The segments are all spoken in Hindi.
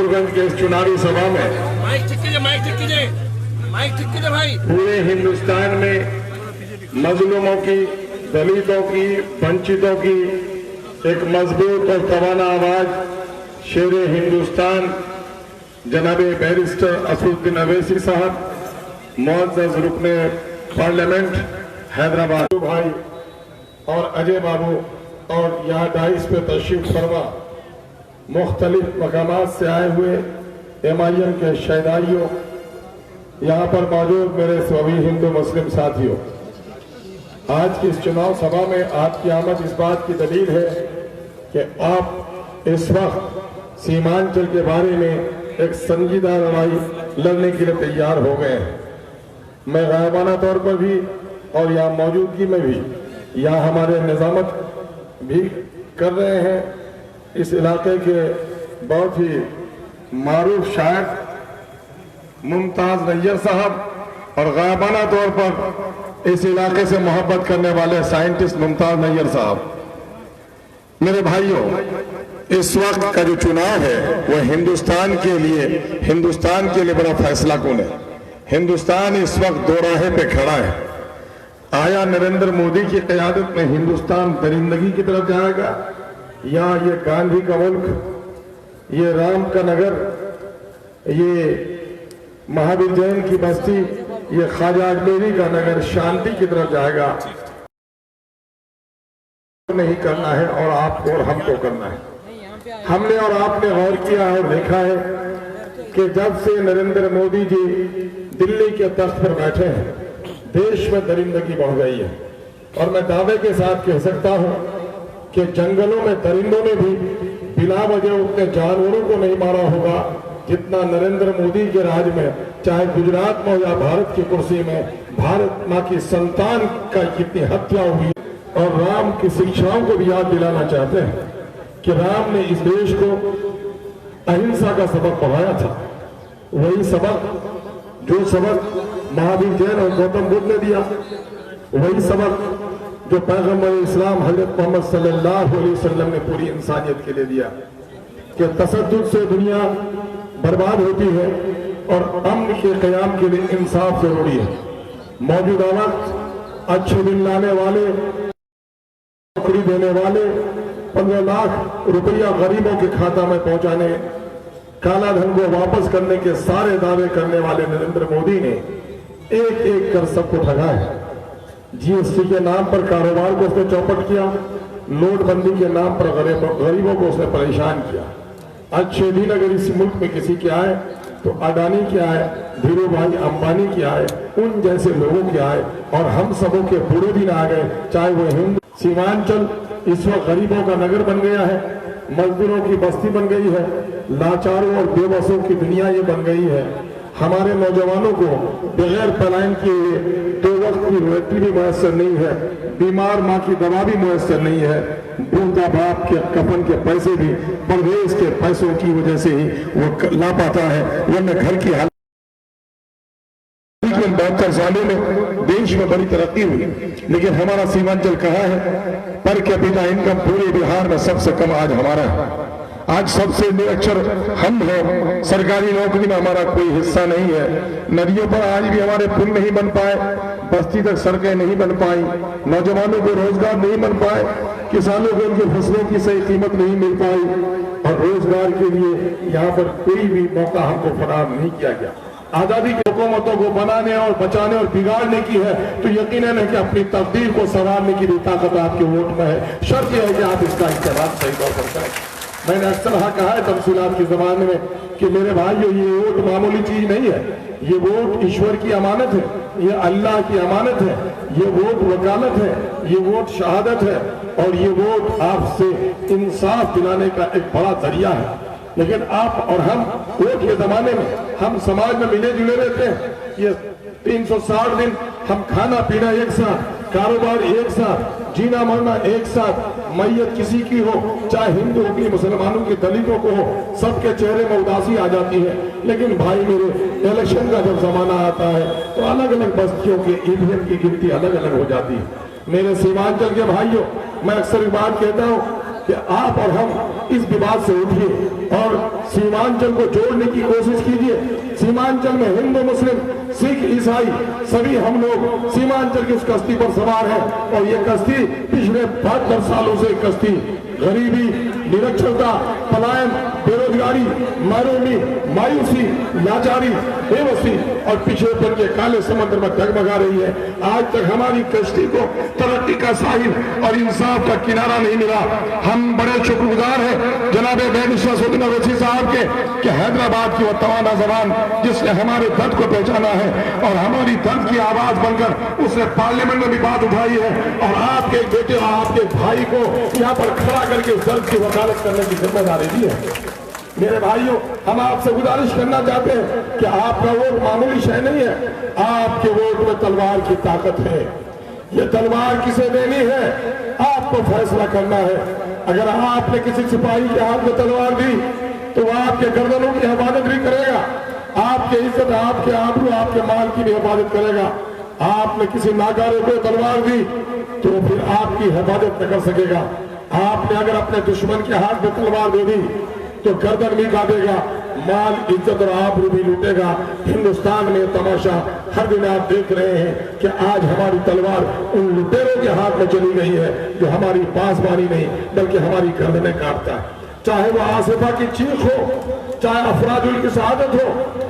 हजूरगंज के इस चुनावी सभा में माइक ठीक कीजिए भाई। पूरे हिंदुस्तान में मजलूमों की, दलितों की, वंचितों की एक मजबूत और तवाना आवाज शेरे हिंदुस्तान जनाब बैरिस्टर असदुद्दीन अवैसी साहब, मुअज़्ज़ज़ रुकने पार्लियामेंट हैदराबाद भाई और अजय बाबू और यहाँ डाइस पे तशरीफ फरमा मुख्तलिफ मकामात से आए हुए MIM के शहदाइयों, यहाँ पर मौजूद मेरे सभी हिंदू मुस्लिम साथियों, आज की इस चुनाव सभा में आपकी आमद इस बात की दलील है कि आप इस वक्त सीमांचल के बारे में एक संजीदा लड़ाई लड़ने के लिए तैयार हो गए हैं। मैं गायबाना तौर पर भी और यहाँ मौजूदगी में भी यहाँ हमारे निजामत भी कर रहे हैं। इस इलाके के बहुत ही मारूफ शायर मुमताज नैयर साहब और गायबाना तौर पर इस इलाके से मोहब्बत करने वाले साइंटिस्ट मुमताज नैयर साहब। मेरे भाइयों, इस वक्त का जो चुनाव है वह हिंदुस्तान के लिए बड़ा फैसला कौन है। हिंदुस्तान इस वक्त दो राहे पे खड़ा है। आया नरेंद्र मोदी की क़यादत में हिंदुस्तान दरिंदगी की तरफ जाएगा, या ये गांधी का मुल्क, ये राम का नगर, ये महावीर जैन की बस्ती, ये ख्वाजा अजमेरी का नगर शांति की तरफ जाएगा। नहीं करना है और आपको और हमको करना है। हमने और आपने गौर किया और देखा है कि जब से नरेंद्र मोदी जी दिल्ली के तख्त पर बैठे हैं, देश में दरिंदगी बढ़ गई है। और मैं दावे के साथ कह सकता हूं कि जंगलों में दरिंदों ने भी बिना वजह उतने जानवरों को नहीं मारा होगा जितना नरेंद्र मोदी के राज में, चाहे गुजरात में या भारत की कुर्सी में भारत माँ की संतान का कितनी हत्या हुई। और राम की शिक्षाओं को भी याद दिलाना चाहते हैं कि राम ने इस देश को अहिंसा का सबक पढ़ाया था। वही सबक जो सबक महावीर जैन और गौतम बुद्ध ने दिया, वही सबक जो पैगंबर इस्लाम हजरत मोहम्मद सल्लल्लाहु अलैहि वसल्लम ने पूरी इंसानियत के लिए दिया कि तसद्दुद से दुनिया बर्बाद होती है और अमन के क़याम के लिए इंसाफ जरूरी है। मौजूदा वक्त अच्छे दिन लाने वाले, नौकरी देने वाले, 15 लाख रुपया गरीबों के खाता में पहुंचाने, काला धन को वापस करने के सारे दावे करने वाले नरेंद्र मोदी ने एक एक कर सबको ठगा है। GST के नाम पर कारोबार को उसने चौपट किया, नोटबंदी के नाम पर गरीबों को उसने परेशान किया। अच्छे दिन अगर इस मुल्क में किसी के आए तो अडानी के आए, धीरू भाई अंबानी के आए, उन जैसे लोगों के आए, और हम सबों के बुरे दिन आ गए। चाहे वो हिंदू, सीमांचल इस वक्त गरीबों का नगर बन गया है, मजदूरों की बस्ती बन गई है, लाचारों और बेबसों की दुनिया ये बन गई है। हमारे नौजवानों को बगैर पलायन किए 2 वक्त की रोटी भी मुयसर नहीं है, बीमार माँ की दवा भी मुयसर नहीं है, बूढ़ा बाप के कफन के पैसे भी परवेज के पैसों की वजह से ही वो ला पाता है, वरना घर की हालत। 72 सालों में देश में बड़ी तरक्की हुई, लेकिन हमारा सीमांचल कहाँ है? पर कैपिटा इनकम पूरे बिहार में सबसे कम आज हमारा है। आज सबसे निरक्षर हम हैं, सरकारी नौकरी में हमारा कोई हिस्सा नहीं है। नदियों पर आज भी हमारे पुल नहीं बन पाए, बस्ती तक सड़कें नहीं बन पाई, नौजवानों को रोजगार नहीं बन पाए, किसानों को उनकी फसलों की सही कीमत नहीं मिल पाई, और रोजगार के लिए यहाँ पर कोई भी मौका हमको फराहम नहीं किया गया। आजादी की हुकूमतों को बनाने और बचाने और बिगाड़ने की है तो यकीनन है कि अपनी तकदीर को संवारने की भी ताकत आपके वोट में है। शर्त यह है कि आप इसका इस्तेमाल सही तौर पर करें। मैंने अक्सर कहा है तफसीलात के जमाने में कि मेरे भाइयों, ये वोट मामूली चीज नहीं है, ये वोट ईश्वर की अमानत है, ये अल्लाह की अमानत है, ये वोट वकालत है, ये वोट शहादत है, और ये वोट आपसे इंसाफ दिलाने का एक बड़ा जरिया है। लेकिन आप और हम वोट के जमाने में हम समाज में मिले जुले रहते हैं। ये 360 दिन हम खाना पीना एक साथ, कारोबार एक साथ, जीना मरना एक साथ, मैयत किसी की हो, चाहे हिंदू हो कि मुसलमानों की, दलितों को हो, सबके चेहरे में उदासी आ जाती है। लेकिन भाई मेरे, इलेक्शन का जब जमाना आता है तो अलग अलग बस्तियों के ईवीएम की गिनती अलग अलग हो जाती है। मेरे सीमांचल के भाइयों, मैं अक्सर बात कहता हूँ कि आप और हम इस विवाद से उठिए और सीमांचल को जोड़ने की कोशिश कीजिए। सीमांचल में हिंदू, मुस्लिम, सिख, ईसाई सभी हम लोग सीमांचल की उस कश्ती पर सवार हैं। और ये कश्ती पिछले 72 सालों से कश्ती गरीबी, निरक्षरता, पलायन, बेरोजगारी, मरूमी, मायूसी, लाचारी, बेबसी और पिछड़ेपन के काले समुद्र में डगमगा रही है। आज तक हमारी कश्ती को तरक्की का साहिल और इंसाफ का किनारा नहीं मिला। हम बड़े शुक्रगुजार हैं जनाब बैरिस्टर सऊदी अवैसी साहब के कि हैदराबाद की वो तवाना जबान जिसने हमारे दर्द को पहचाना है और हमारी दर्द की आवाज बनकर उसने पार्लियामेंट में भी बात उठाई है और आपके बेटे और आपके भाई को यहाँ पर खड़ा करके उस दर्द की वकालत करने की जिम्मेदारी दी है। मेरे भाइयों, हम आपसे गुजारिश करना चाहते हैं कि आपका वोट मामूली शय नहीं है, आपके वोट में तलवार की ताकत है। ये तलवार किसे देनी है आपको फैसला करना है। अगर आपने किसी सिपाही के हाथ में तलवार दी तो वह आपके गर्दनों की हिफाजत भी करेगा, आपके इज्जत, आपके आबरू, आपके माल की भी हिफाजत करेगा। आपने किसी नाकारे को तलवार दी तो फिर आपकी हिफाजत न कर सकेगा। आपने अगर अपने दुश्मन के हाथ में तलवार दे दी तो गर्दन भी काटेगा, माल, इज्जत और आबरू भी लूटेगा। हिंदुस्तान में तमाशा हर दिन आप देख रहे हैं कि आज हमारी तलवार उन लुटेरों के हाथ में चली गई है जो हमारी पासबानी नहीं बल्कि हमारी गर्दनें काटता है। चाहे वो आसिफा की चीख हो, चाहे अफराजुल की शहादत हो,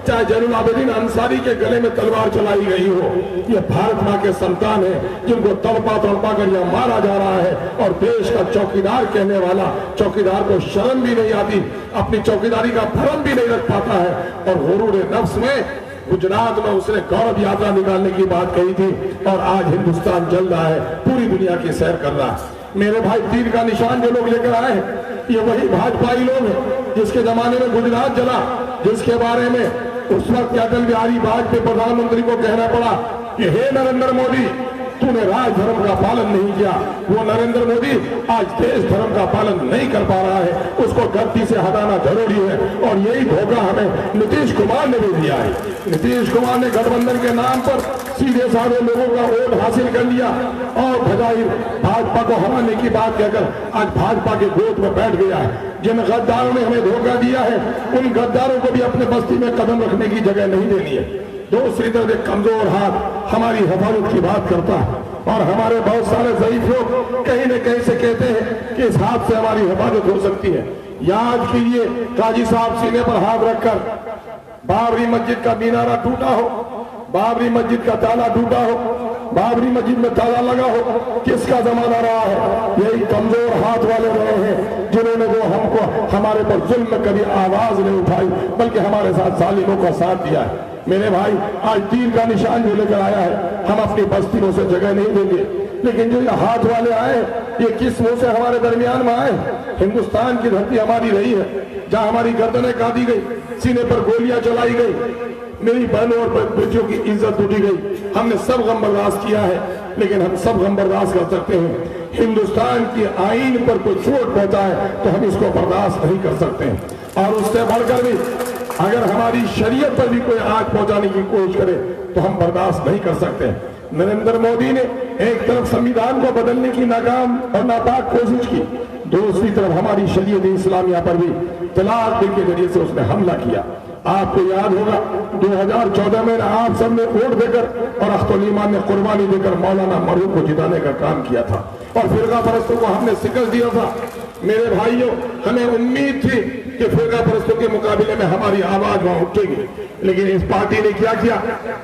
चाहे जैनुल आबिदीन अंसारी के गले में तलवार चलाई गई हो। ये भारत माँ के संतान है जिनको तड़पा तड़पा कर यहाँ मारा जा रहा है और देश का चौकीदार कहने वाला चौकीदार को शर्म भी नहीं आती, अपनी चौकीदारी का भरम भी नहीं रख पाता है। और गुरूर नफ्स में गुजरात में उसने गौरव यात्रा निकालने की बात कही थी और आज हिंदुस्तान जल रहा है, पूरी दुनिया की सैर कर रहा है। मेरे भाई, तीर का निशान जो लोग लेकर आए हैं ये वही भाजपाई लोग हैं जिसके जमाने में गुजरात जला, जिसके बारे में उस वक्त अटल बिहारी वाजपेयी प्रधानमंत्री को कहना पड़ा कि हे नरेंद्र मोदी, तूने राज धर्म का पालन नहीं किया। वो नरेंद्र मोदी आज देश धर्म का पालन नहीं कर पा रहा है, उसको गद्दी से हटाना जरूरी है। और यही धोखा हमें नीतीश कुमार ने भी दिया है। नीतीश कुमार ने गठबंधन के नाम पर सीधे साधे लोगों का वोट हासिल कर लिया और भजाइर भाजपा को हराने की बात कहकर आज भाजपा के गोद में बैठ गया है। जिन गद्दारों ने हमें धोखा दिया है उन गद्दारों को भी अपने बस्ती में कदम रखने की जगह नहीं देनी है। दूसरी तरफ एक कमजोर हाथ हमारी हिफाजत की बात करता है और हमारे बहुत सारे ज़ईफ लोग कहीं न कहीं से कहते हैं कि इस हाथ से हमारी हिफाजत हो सकती है। याद कीजिए, काजी साहब सीने पर हाथ रखकर बाबरी मस्जिद का मीनारा टूटा हो, बाबरी मस्जिद का ताला टूटा हो, बाबरी मस्जिद में ताला लगा हो, किसका जमाना रहा है? यही कमजोर हाथ वाले रहे हैं जिन्होंने वो हमको हमारे पर जुल्म कभी आवाज नहीं उठाई बल्कि हमारे साथ जालिमों का साथ दिया है। मेरे भाई, आज तीर का निशान जो लेकर आया है हम अपनी बस्ती में उसे जगह नहीं देंगे, लेकिन जो ये हाथ वाले आए ये किस मुंह से हमारे दरमियान में आए? हिंदुस्तान की धरती हमारी रही है जहां हमारी गर्दनें काटी गई, सीने पर गोलियां चलाई गई, मेरी बहनों और बच्चों की इज्जत लूटी गई। हमने सब गम बर्दाश्त किया है, लेकिन हम सब गम बर्दाश्त कर सकते हैं। हिंदुस्तान की आईन पर कोई चोट पहुंचा है तो हम इसको बर्दाश्त नहीं कर सकते हैं। और उससे बढ़कर भी अगर हमारी शरीयत पर भी कोई आग पहुंचाने की कोशिश करे तो हम बर्दाश्त नहीं कर सकते। नरेंद्र मोदी ने एक तरफ संविधान को बदलने की नाकाम और नापाक कोशिश की, दूसरी तरफ हमारी शरीयत इस्लामिया पर भी तलाक बिल के जरिए से उसने हमला किया। आपको याद होगा 2014 में आप सबने वोट देकर और अख्तुल ईमान ने कुर्बानी देकर मौलाना मरहूम को जिताने का काम किया था और फिरका परस्तों को हमने शिकस्त दिया था। मेरे भाइयों, हमें उम्मीद थी कि फिरका परस्तों के मुकाबले में हमारी आवाज वहां उठेगी, लेकिन इस पार्टी ने क्या किया?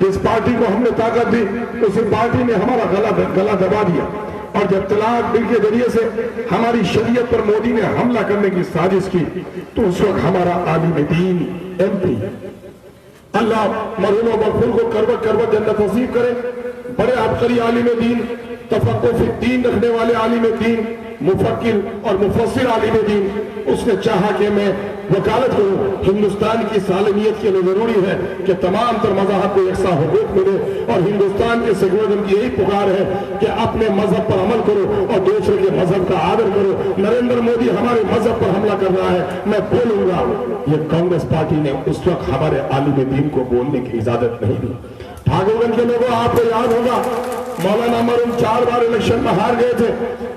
जिस पार्टी को हमने ताकत दी उसी पार्टी ने हमारा गला दबा दिया। और जब तलाक बिल के जरिए से हमारी शरीयत पर मोदी ने हमला करने की साजिश की तो उस वक्त हमारा आलिम दीन MP, अल्लाह मरहूम मगफूर को करवट करवट जन्नत नसीब करे, बड़े अबकरी आलिम दीन, तफक्कुह फी दीन रखने वाले आलिम दीन, मुफक्किर और मुफस्सिर आलिम दीन, उसने चाहा कि मैं वकालत करूं। हिंदुस्तान की सालमियत के लिए जरूरी है कि तमाम तर मज़हब को यकसा हुकूक मिले और हिंदुस्तान के सेकुलरिज्म की यही पुकार है कि अपने मजहब पर अमल करो और दूसरे के मजहब का आदर करो। नरेंद्र मोदी हमारे मजहब पर हमला कर रहा है, मैं बोलूंगा। ये कांग्रेस पार्टी ने उस वक्त हमारे आलिम दीन को बोलने की इजाजत नहीं दी। ठाकुरगंज के लोगों, आपको याद होगा मौलाना मरहूम 4 बार इलेक्शन में हार गए थे।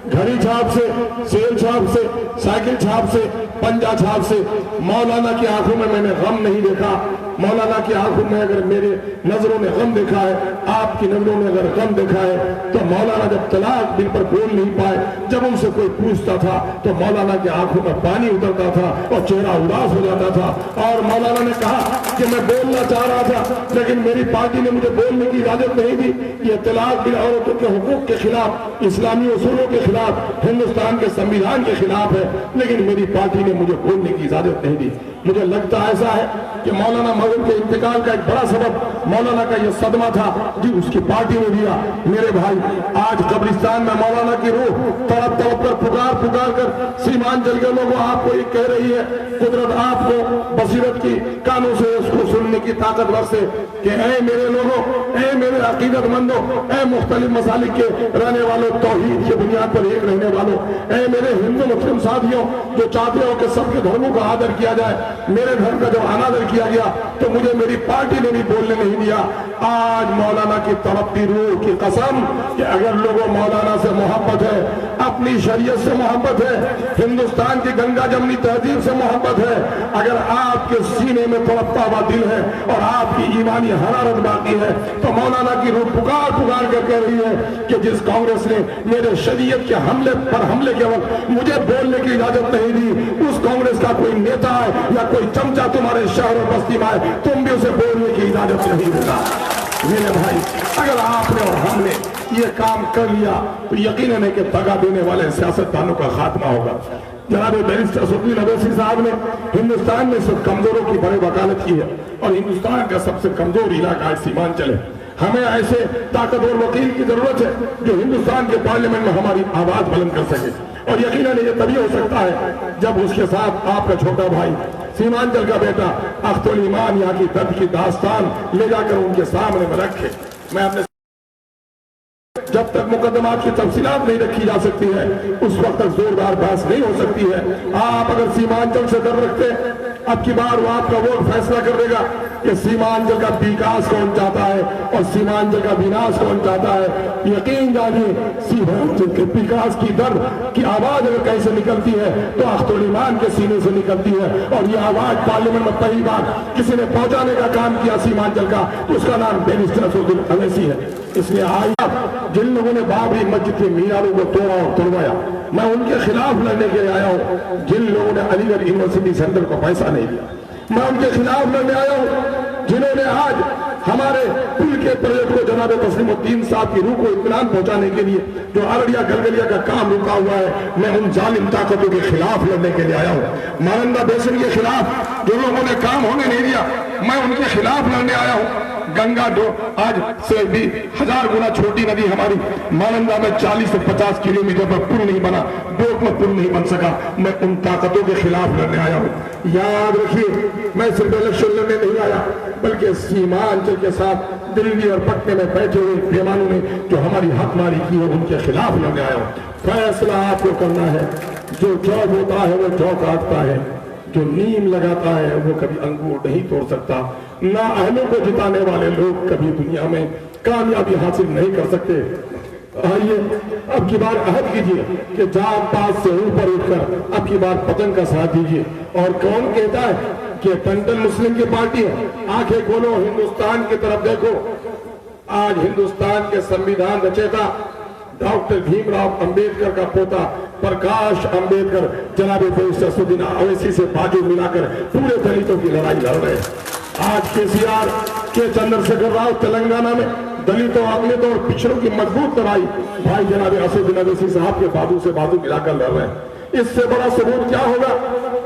घड़ी छाप से, सेल छाप से, साइकिल छाप से पंजा छाप से। मौलाना की आंखों में मैंने गम नहीं देखा। मौलाना की आंखों में अगर मेरे नजरों ने गम देखा है, आपकी नजरों ने अगर गम देखा है, तो मौलाना जब तलाक बिल पर बोल नहीं पाए, जब उनसे कोई पूछता था तो मौलाना की आंखों में पानी उतरता था और चेहरा उदास हो जाता था। और मौलाना ने कहा कि मैं बोलना चाह रहा था, लेकिन मेरी पार्टी ने मुझे बोलने की इजाजत नहीं दी। ये तलाक बिल औरतों के हुकूक के खिलाफ, इस्लामी उसूलों के खिलाफ, हिंदुस्तान के संविधान के खिलाफ है, लेकिन मेरी पार्टी ने मुझे बोलने की इजाजत नहीं दी। मुझे लगता ऐसा है कि मौलाना मऊद के इंतकाल का एक बड़ा सबब मौलाना का यह सदमा था जी, उसकी पार्टी ने दिया। मेरे भाई, आज कब्रिस्तान में मौलाना की रूह तड़प तड़प कर पुकार कर सीमांचल के लोगों आपको ये कह रही है, कुदरत आपको बसीरत की कानों से उसको सुनने की ताकत बख्शे कि ऐ मेरे लोगों, ऐ मेरे अकीदतमंदों, ऐ मुख्तलिफ मसालिक के रहने वालों, तौहीद की बुनियाद पर एक रहने वालों, ऐ मेरे हिंदू मुस्लिम साथियों जो चाहते हो कि सबके धर्मों का आदर किया जाए। मेरे धर्म का जब अनादर किया गया तो मुझे मेरी पार्टी ने भी बोलने नहीं दिया। आज मौलाना की तड़पती रूह की कसम कि अगर लोगों मौलाना से मोहब्बत है, अपनी शरीयत से मोहब्बत है, हिंदुस्तान की गंगा जमनी तहजीब से मोहब्बत है, अगर आपके सीने में तड़पता हुआ दिल है और आपकी ईमानी हरारत बाकी है, तो मौलाना की रूह पुकार कर कह रही है कि जिस कांग्रेस ने मेरे शरीयत के हमले के वक्त मुझे बोलने की इजाजत नहीं दी, उस कांग्रेस का कोई नेता है या कोई चमचा तुम्हारे शहर और बस्ती में आए, तुम भी उसे बोलने की इजाजत नहीं देगा। मेरे भाई, अगर आपने और हमने ये काम कर लिया तो यकीनन है कि दगा देने वाले सियासतदानों का खात्मा होगा। जनाब बैरिस्टर असदुद्दीन अवैसी साहब ने हिंदुस्तान में सब कमजोरों की बड़ी वकालत की है और हिंदुस्तान का सबसे कमजोर इलाका है सीमांचल है। हमें ऐसे ताकतवर वकील की जरूरत है जो हिंदुस्तान के पार्लियामेंट में हमारी आवाज बुलंद कर सके, और यकीनन ये तभी हो सकता है जब उसके साथ आपका छोटा भाई सीमांचल का बेटा अख्तुल ईमान यहाँ की दर्द की दास्तान ले जाकर उनके सामने में रखे। मैं अपने जब तक मुकदमात की तफसीलात नहीं रखी जा सकती है, उस वक्त तक जोरदार बहस नहीं हो सकती है। आप अगर सीमांचल से डर रखते हैं, अब की बार वो आपका वोट फैसला कर देगा कि सीमांचल का विकास कौन चाहता है और सीमांचल का विनाश कौन चाहता है। यकीन जानिए, सीमांचल के विकास की दर्द की आवाज अगर कहीं से निकलती है तो अख्तुल ईमान के सीने से निकलती है, और ये आवाज पार्लियामेंट में पहली बार किसी ने पहुंचाने का काम किया सीमांचल का, तो उसका नाम बैरिस्टर असदुद्दीन अवैसी है। इसलिए आज जिन लोगों ने बाबरी मस्जिद के मीनारों को तोड़ा और तोड़वाया, मैं उनके खिलाफ लड़ने के लिए आया हूँ। जिन लोगों ने अलीगढ़ यूनिवर्सिटी सेंटर को पैसा नहीं दिया, मैं उनके खिलाफ लड़ने आया हूँ। जिन्होंने आज हमारे पुल के प्रोजेक्ट को जनाब तस्लीमुद्दीन साहब की रूह को इत्मीनान पहुंचाने के लिए जो अररिया गलगलिया का काम रुका हुआ है, मैं उन जालिम ताकतों के खिलाफ लड़ने के लिए आया हूँ। मानंदा बेसिन के खिलाफ जो लोगों ने काम होने नहीं दिया, मैं उनके खिलाफ लड़ने आया हूँ। गंगा आज से भी 1000 गुना छोटी नदी हमारी मानंदा में 40 से 50 किलोमीटर पर पुल नहीं बना, बोट में पुल नहीं बन सका, मैं उन ताकतों के खिलाफ लड़ने आया हूँ। याद रखिए, मैं सिर्फ इलेक्शन लड़ने नहीं आया, बल्कि सीमांचल के साथ दिल्ली और पटने में बैठे हुए बेईमानों ने जो हमारी हकमारी की है, उनके खिलाफ लड़ने आया हूँ। फैसला आपको करना है। जो जौ बोता है वो जौ काटता है, जो नीम लगाता है वो कभी अंगूर नहीं तोड़ सकता। ना अहलों को जिताने वाले लोग कभी दुनिया में कामयाबी हासिल नहीं कर सकते। आइए अब की बार अहद कीजिए कि जात पात से ऊपर उठकर अब की बार पतंग का साथ दीजिए। और कौन कहता है कि टंडन मुस्लिम की पार्टी है? आंखें खोलो, हिंदुस्तान की तरफ देखो। आज हिंदुस्तान के संविधान रचयिता डॉक्टर भीमराव अंबेडकर का पोता प्रकाश अंबेडकर जनाब बैरिस्टर असदुद्दीन अवैसी से बाजू मिलाकर पूरे दलितों की लड़ाई लड़ रहे हैं। आज केसीआर के चंद्रशेखर राव तेलंगाना में दलितों, अगलितों और पिछड़ों की मजबूत लड़ाई भाई जनाब असदुद्दीन अवैसी साहब के बाजू से बाजू मिलाकर लड़ रहे हैं। इससे बड़ा सबूत क्या होगा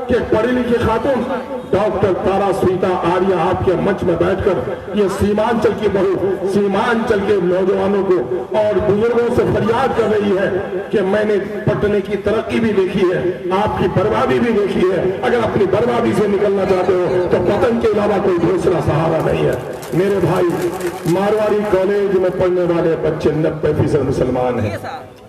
कि पढ़ी लिखी खातून डॉक्टर तारा स्वीता आर्या आपके मंच में बैठकर ये सीमांचल की बहू सीमांचल के नौजवानों को और बुजुर्गों से फरियाद कर रही है कि मैंने पटने की तरक्की भी देखी है, आपकी बर्बादी भी देखी है। अगर अपनी बर्बादी से निकलना चाहते हो तो पतन के अलावा कोई दूसरा सहारा नहीं है। मेरे भाई, मारवाड़ी कॉलेज में पढ़ने वाले बच्चे 90% मुसलमान हैं।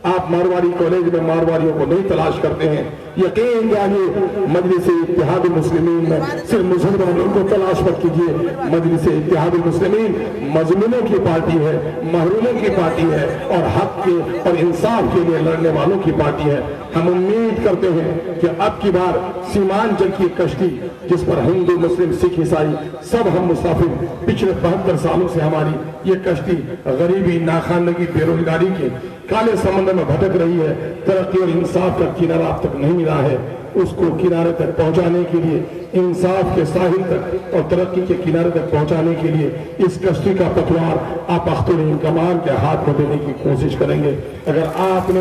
आप मारवाड़ी कॉलेज में मारवाड़ियों को नहीं तलाश करते हैं। यकीन जानिए, मजलिस इत्तेहाद मुस्लिमीन में सिर्फ मुसलमानों को तलाश मत कीजिए। कीजिए, मजलिस इत्तेहादुल मुस्लिमीन मजलूमों की पार्टी है, महरूमों की पार्टी है और हक के और इंसाफ के लिए लड़ने वालों की पार्टी है। हम उम्मीद करते हैं कि अब की बार सीमांचल की कश्ती जिस पर हिंदू, मुस्लिम, सिख, ईसाई सब हम मुसाफिर पिछले 72 सालों से हमारी ये कश्ती गरीबी, नाखानगी, बेरोजगारी के काले समंदर में भटक रही है, तरक्की और इंसाफ का किनारा अब तक नहीं मिला है। उसको किनारे तक पहुंचाने के लिए, इंसाफ के साहिल तक और तरक्की के किनारे तक पहुंचाने के लिए इस कश्ती का पतवार आप अख्तुल कमान के हाथ में देने की कोशिश करेंगे। अगर आपने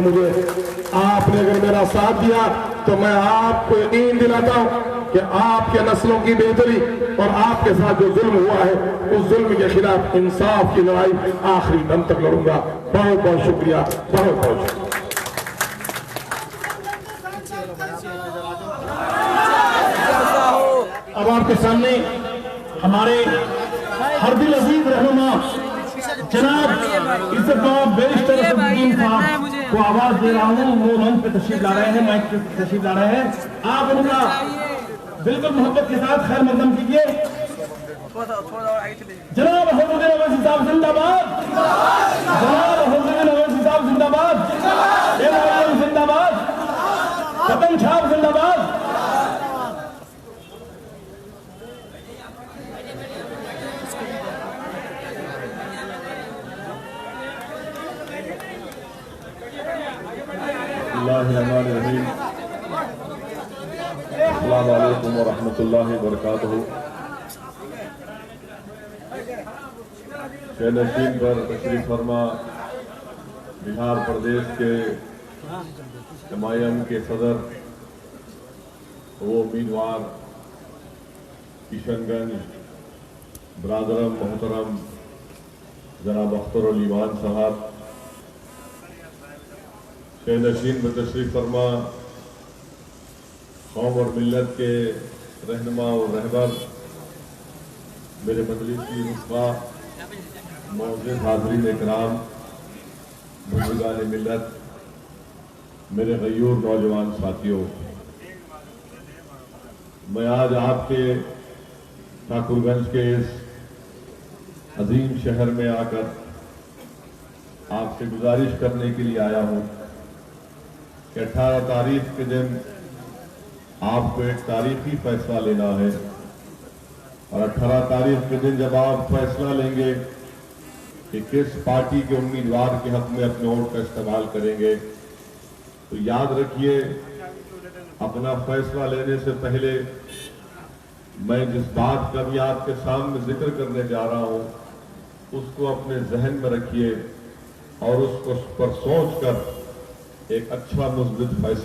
अगर मेरा साथ दिया तो मैं आपको यकीन दिलाता हूं कि आपके नस्लों की बेहतरी और आपके साथ जो जुल्म हुआ है उस जुल्म के खिलाफ इंसाफ की लड़ाई आखिरी दम तक लड़ूंगा। बहुत बहुत शुक्रिया, बहुत बहुत शुक्रिया। अब आपके सामने हमारे हरदिल अजीज रहनुमा जनाब इज्जतमाब बैरिस्टर असदुद्दीन साहब को आवाज दे रहा हूँ। वो मंच पे तशरीफ ला रहे हैं, माइक पे तशरीफ ला रहे हैं। आप उनका बिल्कुल मोहब्बत के साथ खैर मकदम कीजिए। जनाब हजरत अवैसी साहब जिंदाबाद, जनाब हजरत अवैसी साहब जिंदाबाद, जिंदाबाद, कदम छाप जिंदाबाद। अस्सलामु अलैकुम व रहमतुल्लाहि व बरकातुहू। शहनशीन पर तशरीफ फरमा बिहार प्रदेश के MIM के सदर वो उम्मीदवार किशनगंज बरादरम मोहतरम जनाब अख्तर उल ईमान साहब, शहनशीन पर तशरीफ फरमा कौम और मिल्लत के रहनुमा और रहबर, मेरे मजलिस की रुतबा मौजूद हाज़रीन इकराम, बुजुर्गान मिल्लत, मेरे गयूर नौजवान साथियों, मैं आज आपके ठाकुरगंज के इस अजीम शहर में आकर आपसे गुजारिश करने के लिए आया हूँ कि 18 तारीख के दिन आपको एक तारीखी फैसला लेना है और 18 तारीख के दिन जब आप फैसला लेंगे कि किस पार्टी के उम्मीदवार के हक में अपने वोट का इस्तेमाल करेंगे, तो याद रखिए अपना फैसला लेने से पहले मैं जिस बात का भी आपके सामने जिक्र करने जा रहा हूं उसको अपने जहन में रखिए और उसको पर सोचकर एक अच्छा मुस्बित फैसला